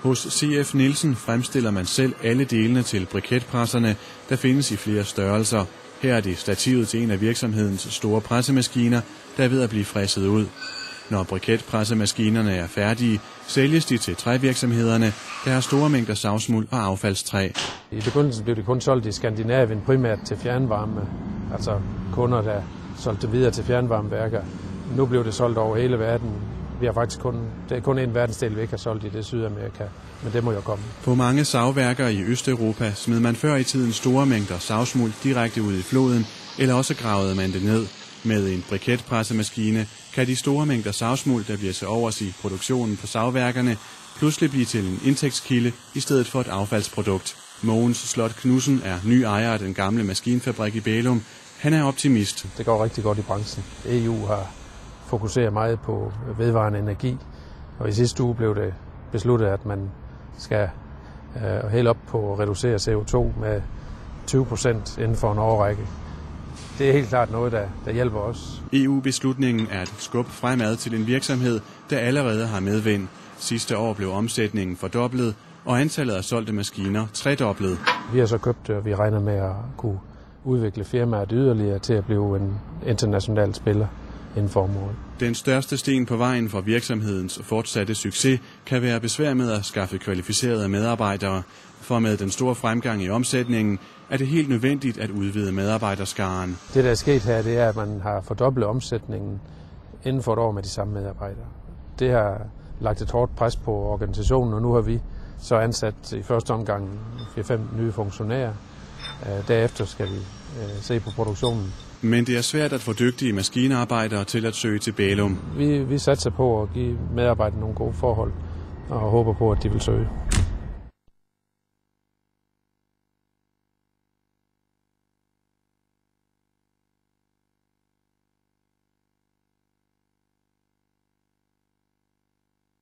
Hos C.F. Nielsen fremstiller man selv alle delene til briketpresserne, der findes i flere størrelser. Her er det stativet til en af virksomhedens store pressemaskiner, der er ved at blive fræset ud. Når briketpressemaskinerne er færdige, sælges de til trævirksomhederne, der har store mængder savsmuld og affaldstræ. I begyndelsen blev det kun solgt i Skandinavien, primært til fjernvarme, altså kunder, der solgte det videre til fjernvarmeværker. Nu blev det solgt over hele verden. Vi har faktisk det er kun en verdensdel, vi ikke har solgt i, det er Sydamerika, men det må jo komme. På mange savværker i Østeuropa smed man før i tiden store mængder savsmuld direkte ud i floden, eller også gravede man det ned. Med en briketpressemaskine kan de store mængder savsmuld, der bliver til overs i produktionen på savværkerne, pludselig blive til en indtægtskilde i stedet for et affaldsprodukt. Mogens Slot Knudsen er ny ejer af den gamle maskinfabrik i Bælum. Han er optimist. Det går rigtig godt i branchen. EU har fokuseret meget på vedvarende energi, og i sidste uge blev det besluttet, at man skal helt op på at reducere CO2 med 20% inden for en årrække. Det er helt klart noget, der hjælper os. EU-beslutningen er et skub fremad til en virksomhed, der allerede har medvind. Sidste år blev omsætningen fordoblet, og antallet af solgte maskiner tredoblet. Vi har så købt, og vi regner med at kunne udvikle firmaet yderligere til at blive en international spiller inden for området. Den største sten på vejen for virksomhedens fortsatte succes kan være besvær med at skaffe kvalificerede medarbejdere. For med den store fremgang i omsætningen er det helt nødvendigt at udvide medarbejderskaren. Det, der er sket her, det er, at man har fordoblet omsætningen inden for et år med de samme medarbejdere. Det har lagt et hårdt pres på organisationen, og nu har vi så ansat i første omgang 4-5 nye funktionærer. Derefter skal vi se på produktionen. Men det er svært at få dygtige maskinarbejdere til at søge til Bælum. Vi satser på at give medarbejderne nogle gode forhold og håber på, at de vil søge.